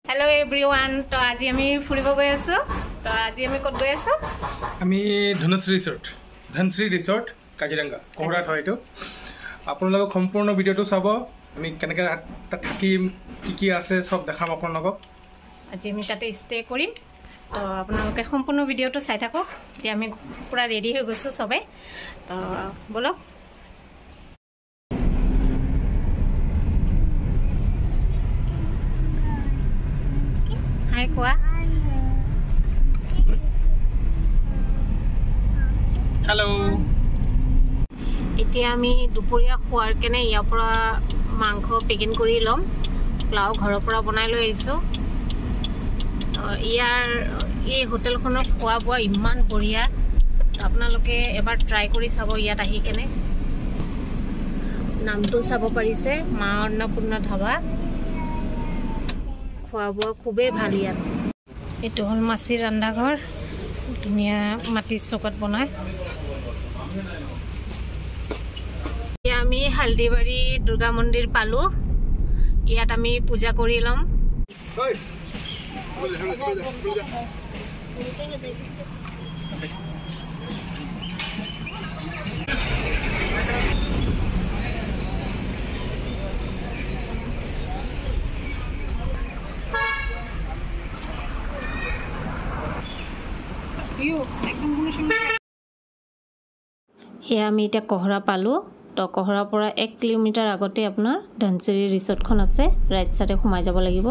hello everyone तो आज आमी फुरिब गय आसो तो आज आमी कत गय आसो आमी धनश्री रिसोर्ट काजिरंगा कोहरात হয় তো আপোনালোক সম্পূৰ্ণ ভিডিওটো চাব আমি কেনেকৈ থাকিম কি আছে সব দেখাম আপোনালোকক আজি আমি তাতে ষ্টে কৰিম তো আপোনালোকে সম্পূৰ্ণ ভিডিওটো চাই থাকক এতিয়া আমি পুৰা ৰেডি হৈ গৈছো সবে তো বলক हाय कोआ हेलो এতিয়া আমি দুপৰীয়া খোৱাৰ কেনে ইয়াৰ পৰা মাংস পেকিং কৰি লম প্লাও ঘৰৰ পৰা বনাই লৈ আহিছো ইয়াৰ এই হোটেলখনৰ খোৱা বোৱা ইমান বঢ়িয়া আপোনালোকে এবাৰ ট্ৰাই কৰি চাব ইয়াত আহি কেনে নামটো চাব পাৰিছে মা অন্নপূৰ্ণা ধাবা খোৱা বোৱা খুবেই ভাল ইয়াত এইটো হ'ল মাছিৰ ৰান্ধাঘৰ ধুনীয়া মাটিৰ চৌকাত বনায় আমি হালদিবাৰী দুৰ্গা মন্দিৰ পালো ইয়াত আমি পূজা কৰি লম আমি এটা কোহৰা পালো তো কোহৰাৰ পৰা 1 কিলোমিটাৰ আগতে আপোনাৰ ধনশ্ৰী ৰিসৰ্টখন আছে ৰাইট সাইডে সোমাই যাব লাগিব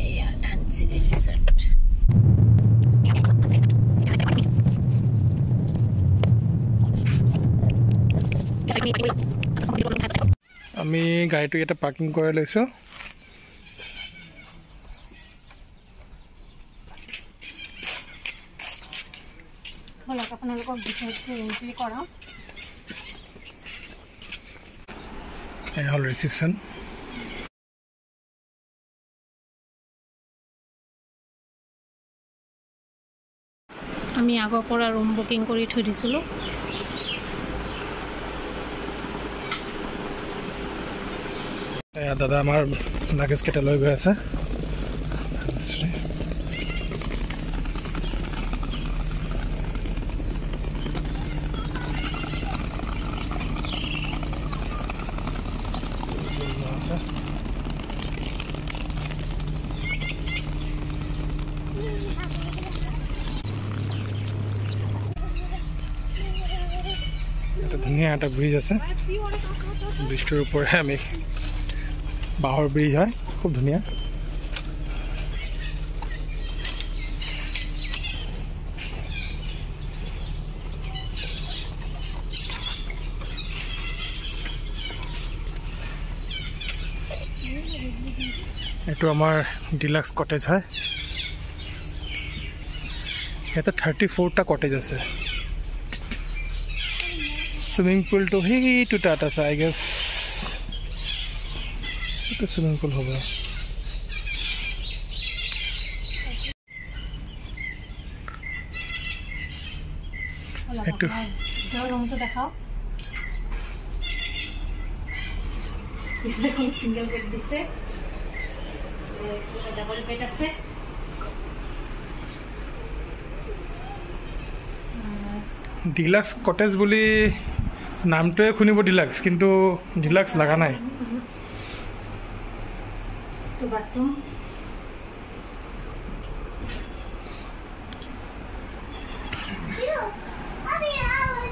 এয়া ধনশ্ৰী ৰিসৰ্ট আমি গাড়ীটো এটা পাৰ্কিং কৰি লৈছো বলক আপোনালোকক ভিতৰত এন্ট্ৰি কৰাও এই হল ৰিসেপশন আমি আগৰ পৰা ৰুম বুকিং কৰি থৈ দিছিলো দাদা আমাৰ লাগেজ কেটা লৈ গৈ আছে ধুনীয়া এটা ব্ৰিজ আছে ব্ৰিজটোৰ ওপৰে আমি বাহৰ ব্ৰিজ হয় খুব ধুনীয়া এইটো আমাৰ ডিলাক্স কটেজ হয় ইয়াতে 34টা কটেজ আছে स्विमिंग पूल तो ही टू टाटा सा आई गेस तो स्विमिंग पूल होगा একটু যাও রুমটা দেখাও দেখুন সিঙ্গেল বেড দিছে ডাবল বেড আছে ডিলাক্স কটেজ বুলি নামটোৱে শুনিব ডিলাক্স কিন্তু ডিলাক্স লাগা নাই তো বাথরুম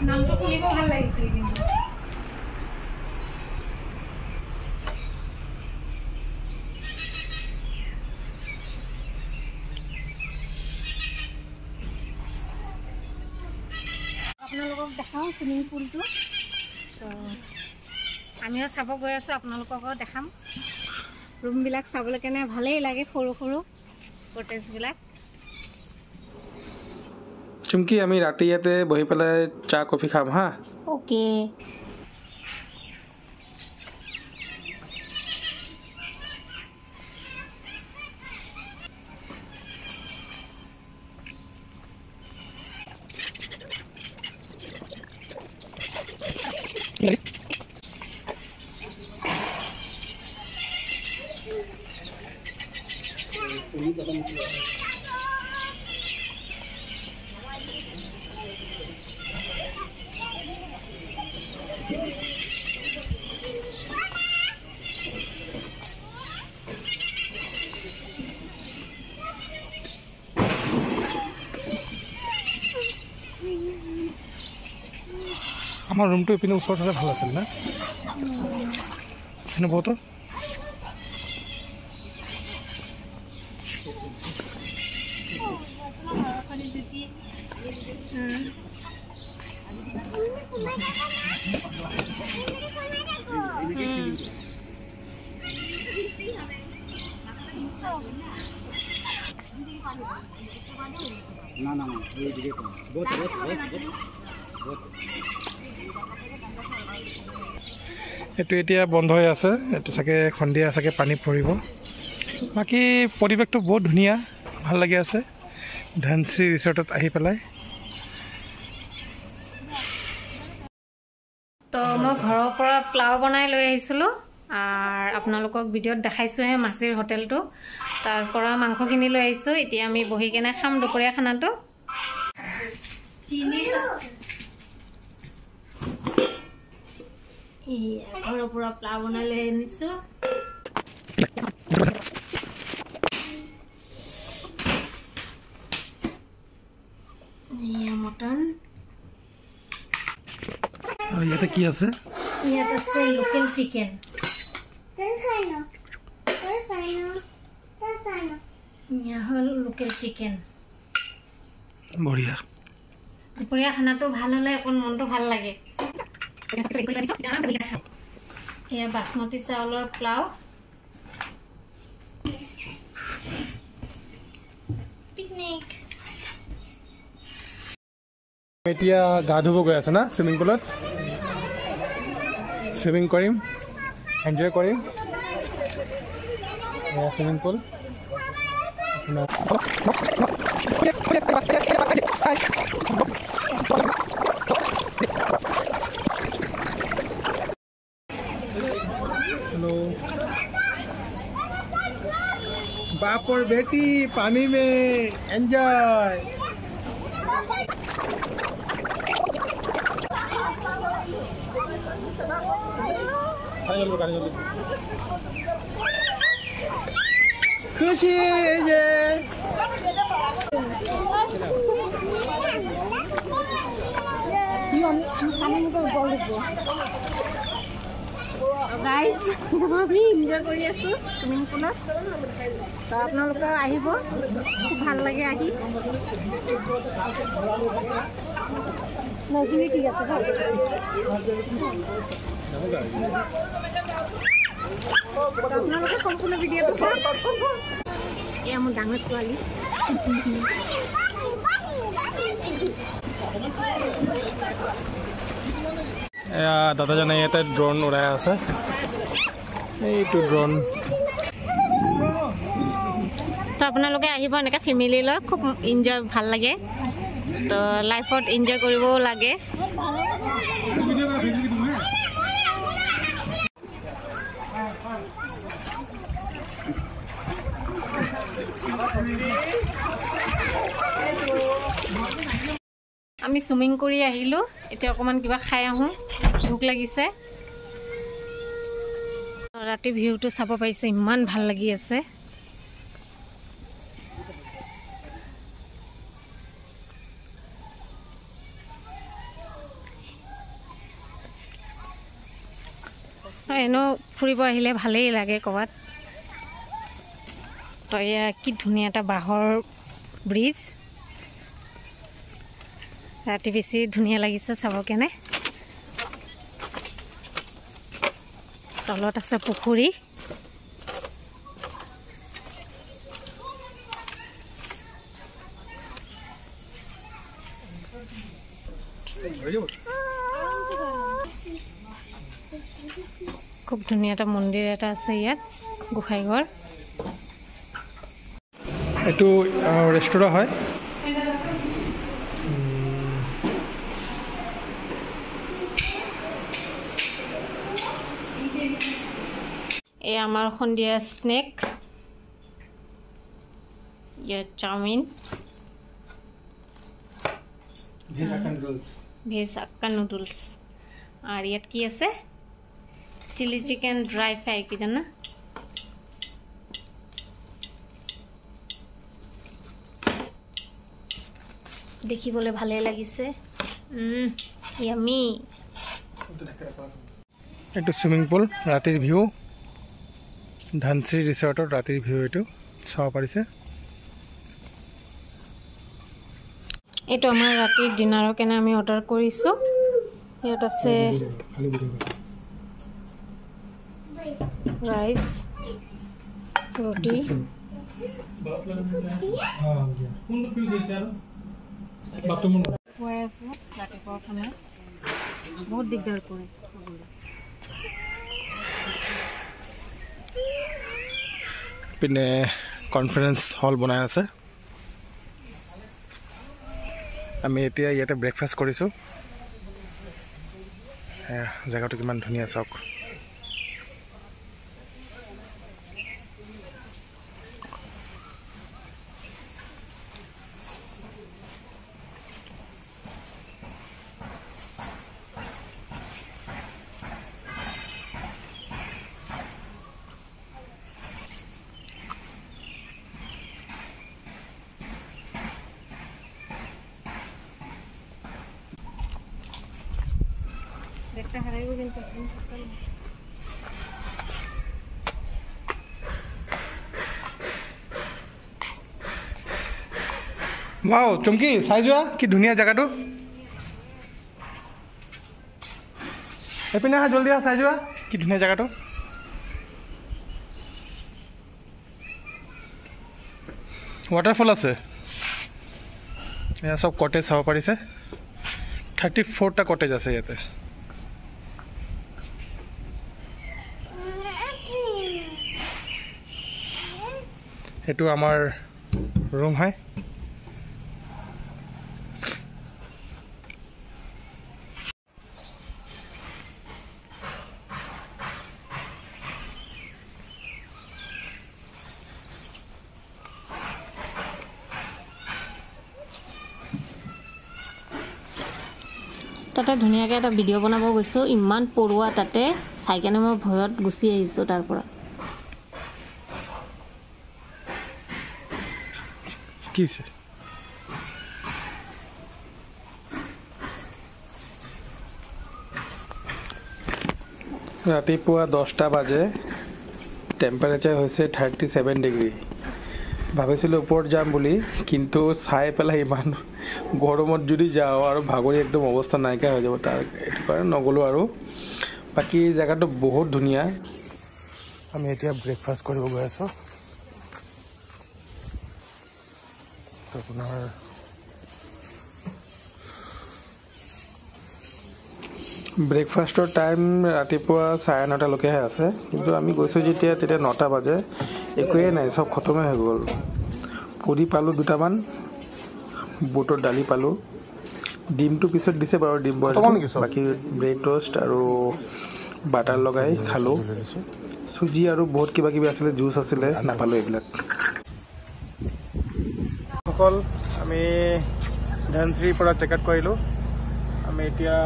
নামটো শুনিব ভাল লাগিছিল কিন্তু আপোনালোকক দেখাও সুইমিং পুলটো তো আমিও চাব গৈ আছো আপোনালোকক দেখাম ৰুমবিলাক চাবলৈ কেনে ভালেই লাগে সৰু সৰু কটেজবিলাক চুমকি আমি ৰাতি ইয়াতে বহি পেলাই চাহ কফি খাম হা ওকে আমাৰ ৰুমটো ইপিনে ওচৰত হ'লে ভাল আছিল না এনে বহুত এইটো এতিয়া বন্ধ হৈ আছে এইটো চাগে সন্ধিয়া চাগে পানী পৰিব বাকী পৰিৱেশটো বহুত ধুনীয়া ভাল লাগি আছে ধনশ্ৰী ৰিসৰ্টত আহি পেলাই তো মই ঘৰৰ পৰা প্লাও বনাই লৈ আহিছিলোঁ আৰু আপোনালোকক ভিডিঅ'ত দেখাইছোঁহে মাছিৰ হোটেলটো তাৰ পৰা মাংসখিনি লৈ আহিছোঁ এতিয়া আমি বহি কেনে খাম দুপৰীয়া খানাটো ঘৰৰ পৰা প্লাও বনাই লৈ আনিছোঁ মটন ইয়াতে কি আছে ইয়াত আছে লোকেল চিকেন হ'ল লোকেল চিকেন বঢ়িয়া দুপৰীয়া খানাটো ভাল হ'লে অকণ মনটো ভাল লাগে এয়া বাসমতি চাউলৰ প্লাও পিকনিক এতিয়া গা ধুব গৈ আছো না সুইমিং পুলত সুইমিং কৰিম এনজয় কৰিম সুইমিং পুল हेलो बाप और बेटी पानी में एंजॉय खुशी ये গাইজ আমি এনজয় কৰি আছোঁ চুইমিং পুলত তো আপোনালোকে আহিব খুব ভাল লাগে আহি নখিনি ঠিক আছে আপোনালোকে সম্পূৰ্ণ ভিডিঅ'টো চাওক এয়া মোৰ ডাঙৰ ছোৱালী দাদাজনে ইয়াতে ড্ৰোন উৰাই আছে এইটো ড্ৰোন তো আপোনালোকে আহিব এনেকৈ ফেমিলি লৈ খুব এনজয় ভাল লাগে তো লাইফত এনজয় কৰিবও লাগে আমি চুইমিং কৰি আহিলোঁ এতিয়া অকণমান কিবা খাই আহোঁ ভোক লাগিছে ৰাতি ভিউটো চাব পাৰিছে ইমান ভাল লাগি আছে এনেও ফুৰিব আহিলে ভালেই লাগে ক'ৰবাত তো এয়া কি ধুনীয়া এটা বাঁহৰ ব্ৰিজ ৰাতি বেছি ধুনীয়া লাগিছে চাব কেনে তলত আছে পুখুৰী খুব ধুনীয়া এটা মন্দিৰ এটা আছে ইয়াত গোসাইঘৰ এইটো ৰেষ্টুৰেণ্ট হয় এই আমাৰ সন্ধিয়া স্নেক ये चाउमिन ভেজ আক্কা নুডলছ আর ইয়াত কি আছে চিলি চিকেন ড্রাই ফ্রাই কি জানা দেখিবলে ভালে লাগিছে ইয়ামি এইটো সুইমিং পুল ৰাতিৰ ভিউ ধনশ্ৰী ৰিসৰ্টৰ ৰাতিৰ ভিউ এইটো চাব পাৰিছে এইটো আমাৰ ৰাতিৰ ডিনাৰৰ কাৰণে আমি অৰ্ডাৰ কৰিছো ইয়াত আছে ৰাইচ ৰুটি বহুত দিগদাৰ কৰে পিনে কনফাৰেন্স হল বনাই আছে আমি এতিয়া ইয়াতে ব্ৰেকফাষ্ট কৰিছো জায়গাটো কিমান ধুনীয়া চাওক देखते हैं वो दिन तक वाओ चुमकी চাই যোৱা কি ধুনীয়া জায়গাটো এপিনে জলদি চাই যোৱা কি ধুনীয়া জায়গাটো ওয়াটাৰফল আছে এয়া সব কটেজ চাব পাৰিছে 34টা কটেজ আছে ইয়াতে এটো আমাৰ ৰুম হয় তাতে ধুনিয়াকে এটা ভিডিও বনাব গৈছো ইমান পৰুৱা তাতে চাইকেনে মই ভয়ত গুছি আহিছো তাৰ পৰা কিছে ৰাতিপুৱা 10টা বাজে টেম্পাৰেচাৰ হৈছে 37 ডিগ্ৰী ভাবিছিলো ওপৰত যাম বুলি কিন্তু চাই পেলাই ইমান গৰমত যদি যাও আৰু ভাগৰি একদম অৱস্থা নাইকা হৈ যাব তাৰ এটো কাৰণে নগলো আৰু বাকি জায়গাটো বহুত ধুনীয়া আমি এতিয়া ব্ৰেকফাষ্ট কৰিব গৈ আছো আপোনাৰ ব্ৰেকফাষ্টৰ টাইম ৰাতিপুৱা 9:30 লৈকে আছে কিন্তু আমি গৈছো যেতিয়া তেতিয়া 9টা বাজে একোৱে নাই সব খতমে হৈ গ'ল পুৰি পালো দুটামান বুটৰ দালি পালো ডিমটো পিছত দিছে বাৰু ডিম বইল বাকি ব্ৰেড টোষ্ট আৰু বাটাৰ লগাই খালো সুজি আৰু বহুত কিবা কিবি আছিল জুস আছিল নাপালো এইবিলাক সকল আমি ধনশ্ৰীৰ পৰা চেক আউট কৰিলো আমি এতিয়া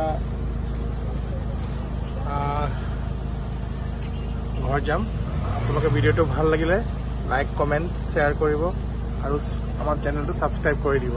ঘৰ যাম আপোনালোকে ভিডিওটো ভাল লাগিলে লাইক কমেন্ট শেয়াৰ কৰিব আৰু আমাৰ চেনেলটো সাবস্ক্ৰাইব কৰি দিব